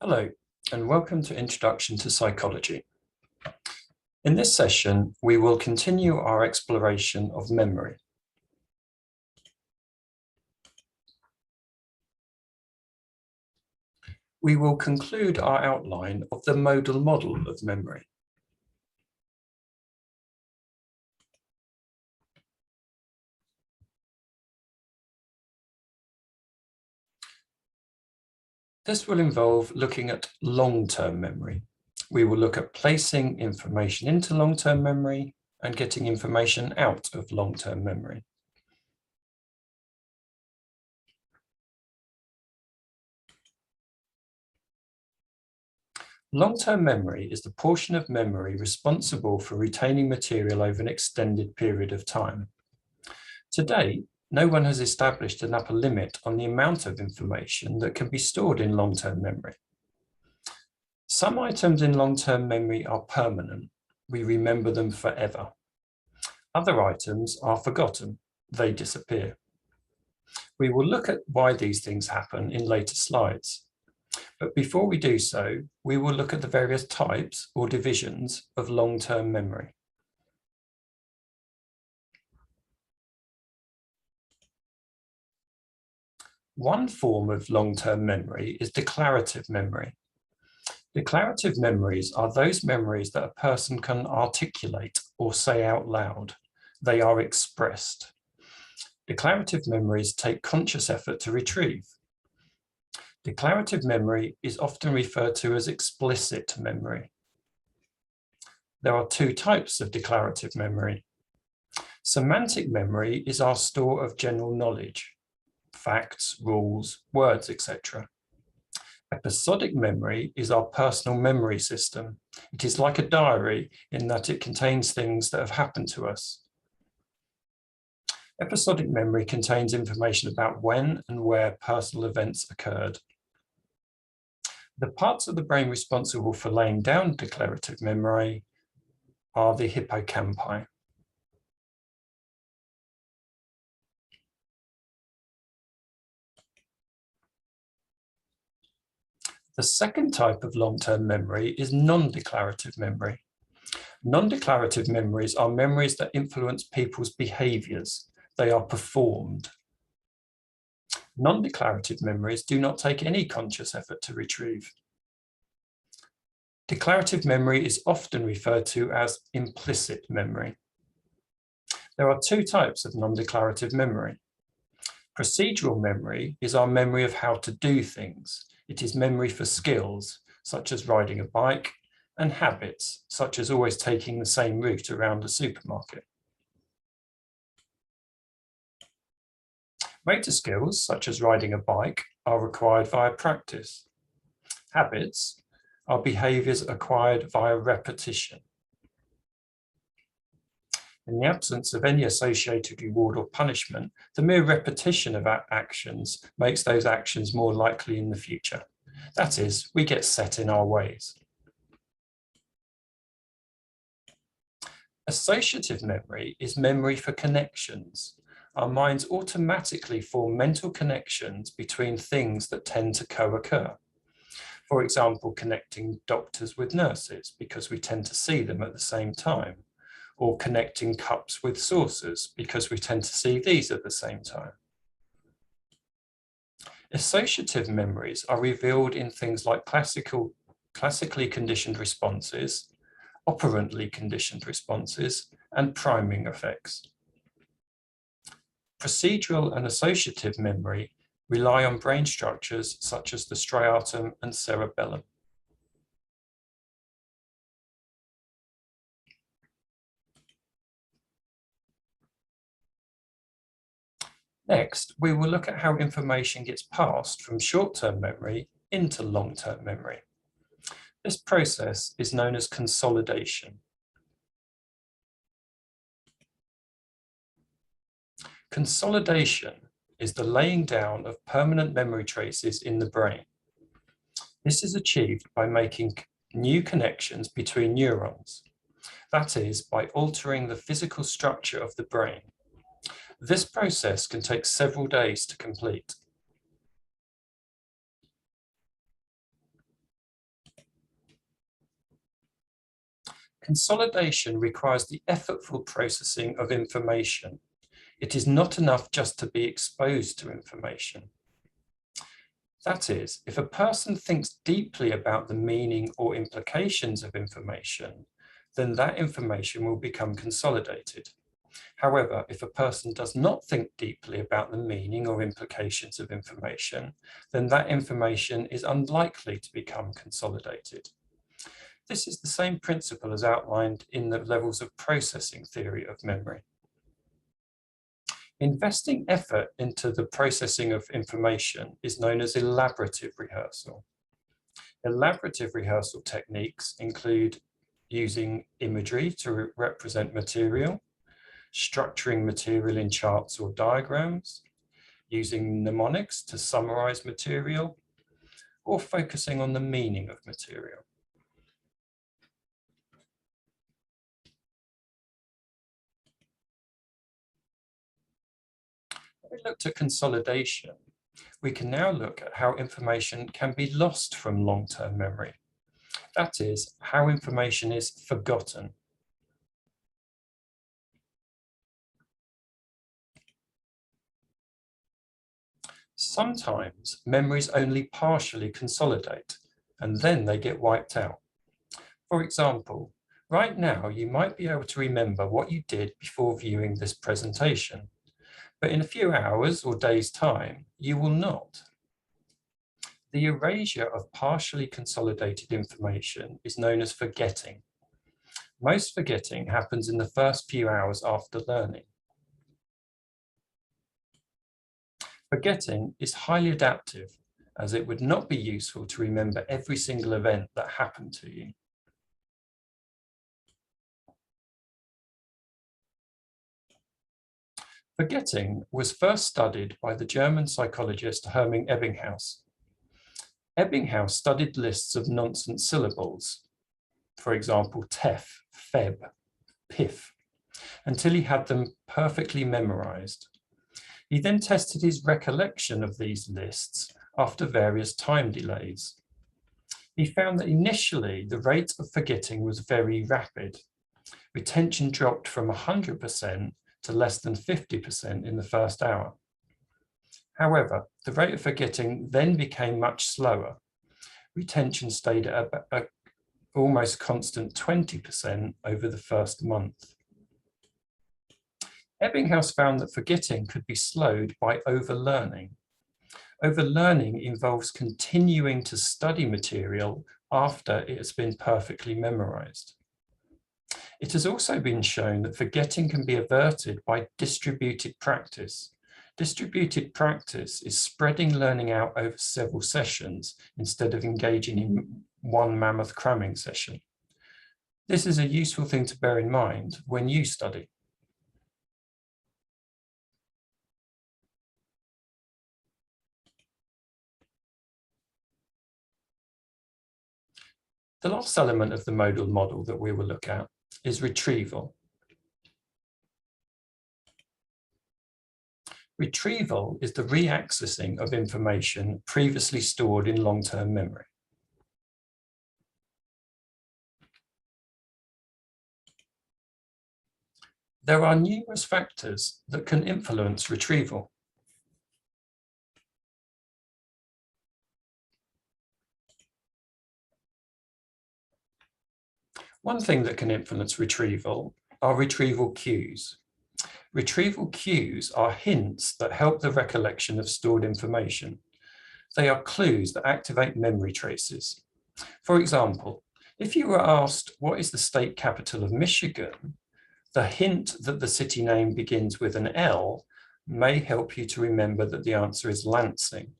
Hello, and welcome to Introduction to Psychology. In this session, we will continue our exploration of memory. We will conclude our outline of the modal model of memory. This will involve looking at long-term memory. We will look at placing information into long-term memory and getting information out of long-term memory. Long-term memory is the portion of memory responsible for retaining material over an extended period of time. To date, no one has established an upper limit on the amount of information that can be stored in long-term memory. Some items in long-term memory are permanent. We remember them forever. Other items are forgotten. They disappear. We will look at why these things happen in later slides. But before we do so, we will look at the various types or divisions of long-term memory. One form of long-term memory is declarative memory. Declarative memories are those memories that a person can articulate or say out loud. They are expressed. Declarative memories take conscious effort to retrieve. Declarative memory is often referred to as explicit memory. There are two types of declarative memory. Semantic memory is our store of general knowledge, facts, rules, words, etc. Episodic memory is our personal memory system. It is like a diary in that it contains things that have happened to us. Episodic memory contains information about when and where personal events occurred. The parts of the brain responsible for laying down declarative memory are the hippocampi. The second type of long-term memory is non-declarative memory. Non-declarative memories are memories that influence people's behaviors. They are performed. Non-declarative memories do not take any conscious effort to retrieve. Declarative memory is often referred to as implicit memory. There are two types of non-declarative memory. Procedural memory is our memory of how to do things. It is memory for skills, such as riding a bike, and habits, such as always taking the same route around a supermarket. Motor skills, such as riding a bike, are required via practice. Habits are behaviors acquired via repetition. In the absence of any associated reward or punishment, the mere repetition of our actions makes those actions more likely in the future. That is, we get set in our ways. Associative memory is memory for connections. Our minds automatically form mental connections between things that tend to co-occur. For example, connecting doctors with nurses because we tend to see them at the same time, or connecting cups with saucers because we tend to see these at the same time. Associative memories are revealed in things like classically conditioned responses, operantly conditioned responses, and priming effects. Procedural and associative memory rely on brain structures such as the striatum and cerebellum. Next, we will look at how information gets passed from short-term memory into long-term memory. This process is known as consolidation. Consolidation is the laying down of permanent memory traces in the brain. This is achieved by making new connections between neurons. That is, by altering the physical structure of the brain. This process can take several days to complete. Consolidation requires the effortful processing of information. It is not enough just to be exposed to information. That is, if a person thinks deeply about the meaning or implications of information, then that information will become consolidated. However, if a person does not think deeply about the meaning or implications of information, then that information is unlikely to become consolidated. This is the same principle as outlined in the levels of processing theory of memory. Investing effort into the processing of information is known as elaborative rehearsal. Elaborative rehearsal techniques include using imagery to represent material, structuring material in charts or diagrams, using mnemonics to summarize material, or focusing on the meaning of material. When we looked at consolidation, we can now look at how information can be lost from long-term memory. That is, how information is forgotten. Sometimes memories only partially consolidate, and then they get wiped out. For example, right now you might be able to remember what you did before viewing this presentation, but in a few hours or days' time, you will not. The erasure of partially consolidated information is known as forgetting. Most forgetting happens in the first few hours after learning. Forgetting is highly adaptive, as it would not be useful to remember every single event that happened to you. Forgetting was first studied by the German psychologist Hermann Ebbinghaus. Ebbinghaus studied lists of nonsense syllables, for example, tef, feb, piff, until he had them perfectly memorized. He then tested his recollection of these lists after various time delays. He found that initially the rate of forgetting was very rapid. Retention dropped from 100% to less than 50% in the first hour. However, the rate of forgetting then became much slower. Retention stayed at a almost constant 20% over the first month. Ebbinghaus found that forgetting could be slowed by overlearning. Overlearning involves continuing to study material after it has been perfectly memorized. It has also been shown that forgetting can be averted by distributed practice. Distributed practice is spreading learning out over several sessions instead of engaging in one mammoth cramming session. This is a useful thing to bear in mind when you study. The last element of the modal model that we will look at is retrieval. Retrieval is the reaccessing of information previously stored in long-term memory. There are numerous factors that can influence retrieval. One thing that can influence retrieval are retrieval cues. Retrieval cues are hints that help the recollection of stored information. They are clues that activate memory traces. For example, if you were asked, what is the state capital of Michigan? The hint that the city name begins with an L may help you to remember that the answer is Lansing.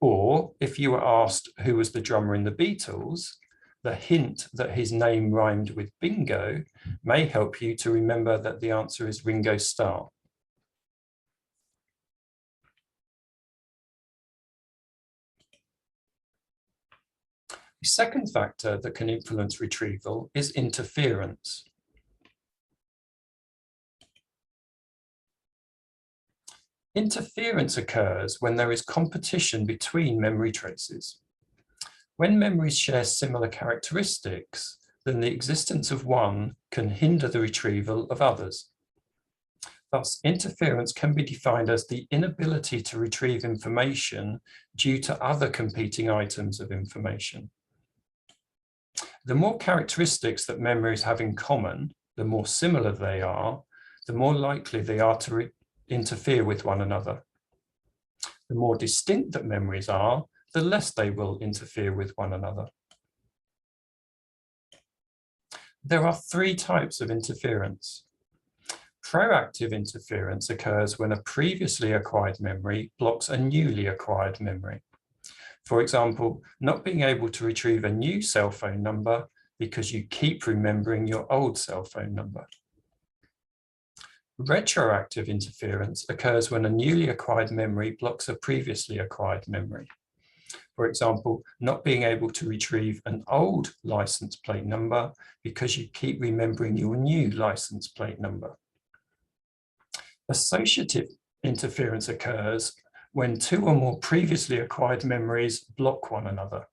Or if you were asked who was the drummer in the Beatles, the hint that his name rhymed with bingo may help you to remember that the answer is Ringo Starr. The second factor that can influence retrieval is interference. Interference occurs when there is competition between memory traces. When memories share similar characteristics, then the existence of one can hinder the retrieval of others. Thus, interference can be defined as the inability to retrieve information due to other competing items of information. The more characteristics that memories have in common, the more similar they are, the more likely they are to interfere with one another. The more distinct that memories are, the less they will interfere with one another. There are three types of interference. Proactive interference occurs when a previously acquired memory blocks a newly acquired memory. For example, not being able to retrieve a new cell phone number because you keep remembering your old cell phone number. Retroactive interference occurs when a newly acquired memory blocks a previously acquired memory. For example, not being able to retrieve an old license plate number because you keep remembering your new license plate number. Associative interference occurs when two or more previously acquired memories block one another.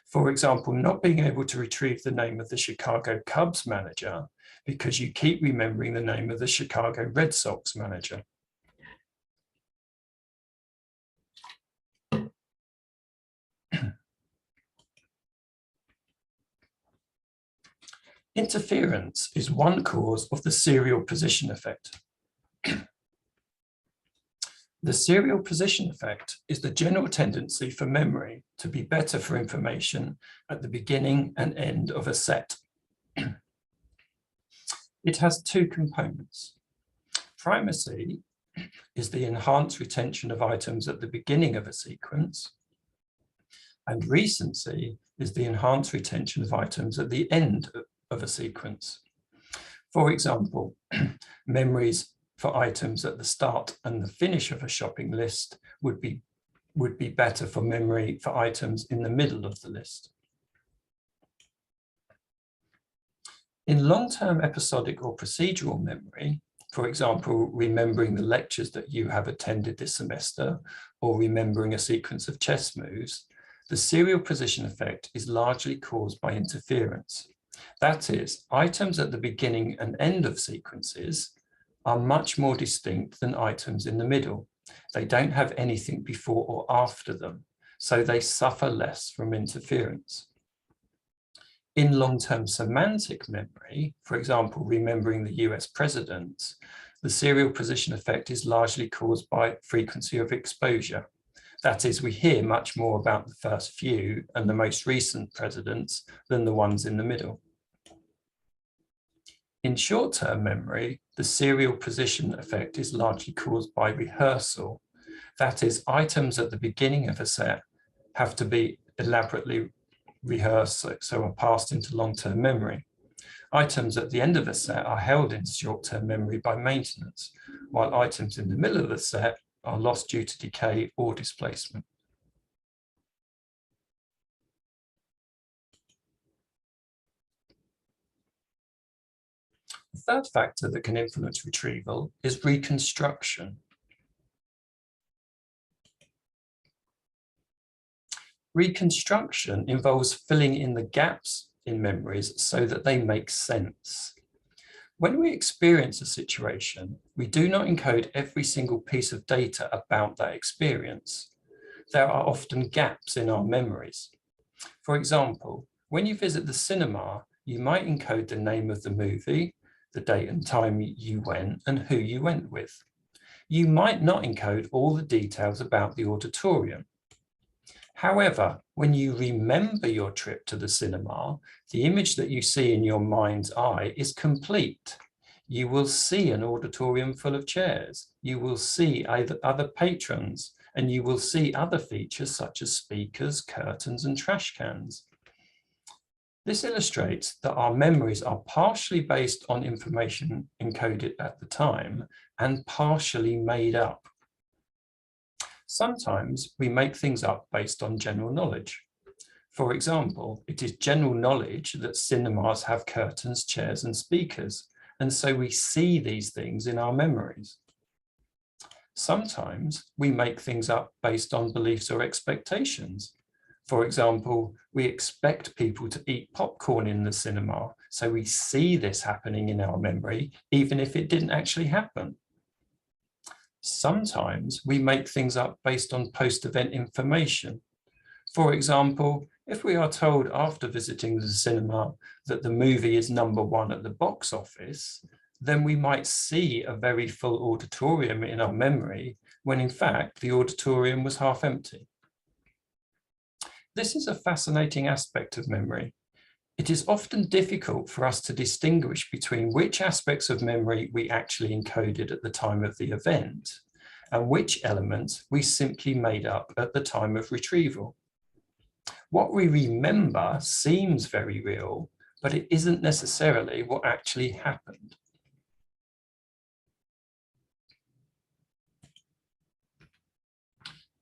For example, not being able to retrieve the name of the Chicago Cubs manager because you keep remembering the name of the Chicago Red Sox manager. Interference is one cause of the serial position effect. The serial position effect is the general tendency for memory to be better for information at the beginning and end of a set. It has two components. Primacy is the enhanced retention of items at the beginning of a sequence, and recency is the enhanced retention of items at the end of a sequence. For example, memories for items at the start and the finish of a shopping list would be better for memory for items in the middle of the list. In long-term episodic or procedural memory, for example, remembering the lectures that you have attended this semester or remembering a sequence of chess moves, the serial position effect is largely caused by interference. That is, items at the beginning and end of sequences are much more distinct than items in the middle. They don't have anything before or after them, so they suffer less from interference. In long-term semantic memory, for example, remembering the US presidents, the serial position effect is largely caused by frequency of exposure. That is, we hear much more about the first few and the most recent presidents than the ones in the middle. In short-term memory, the serial position effect is largely caused by rehearsal. That is, items at the beginning of a set have to be elaborately rehearsed, so are passed into long-term memory. Items at the end of a set are held in short-term memory by maintenance, while items in the middle of the set are lost due to decay or displacement. The third factor that can influence retrieval is reconstruction. Reconstruction involves filling in the gaps in memories so that they make sense. When we experience a situation, we do not encode every single piece of data about that experience. There are often gaps in our memories. For example, when you visit the cinema, you might encode the name of the movie, the date and time you went, and who you went with. You might not encode all the details about the auditorium. However, when you remember your trip to the cinema, the image that you see in your mind's eye is complete. You will see an auditorium full of chairs. You will see other patrons, and you will see other features such as speakers, curtains, and trash cans. This illustrates that our memories are partially based on information encoded at the time and partially made up. Sometimes we make things up based on general knowledge. For example, it is general knowledge that cinemas have curtains, chairs, and speakers, and so we see these things in our memories. Sometimes we make things up based on beliefs or expectations. For example, we expect people to eat popcorn in the cinema, so we see this happening in our memory, even if it didn't actually happen. Sometimes we make things up based on post-event information. For example, if we are told after visiting the cinema that the movie is #1 at the box office, then we might see a very full auditorium in our memory, when in fact the auditorium was half empty. This is a fascinating aspect of memory. It is often difficult for us to distinguish between which aspects of memory we actually encoded at the time of the event and which elements we simply made up at the time of retrieval. What we remember seems very real, but it isn't necessarily what actually happened.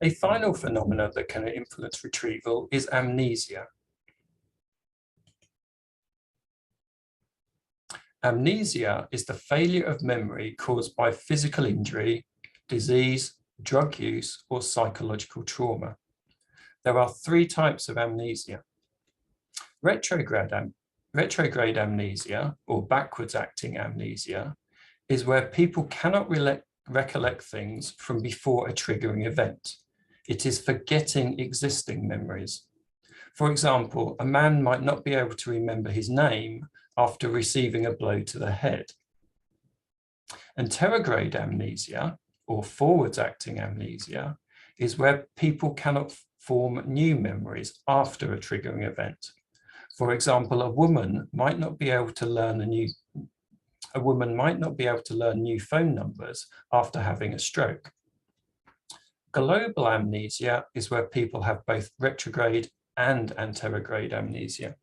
A final phenomenon that can influence retrieval is amnesia. Amnesia is the failure of memory caused by physical injury, disease, drug use, or psychological trauma. There are 3 types of amnesia. Retrograde amnesia, or backwards acting amnesia, is where people cannot recollect things from before a triggering event. It is forgetting existing memories. For example, a man might not be able to remember his name after receiving a blow to the head. Anterograde amnesia, or forwards acting amnesia, is where people cannot form new memories after a triggering event. For example, a woman might not be able to learn new phone numbers after having a stroke. Global amnesia is where people have both retrograde and anterograde amnesia.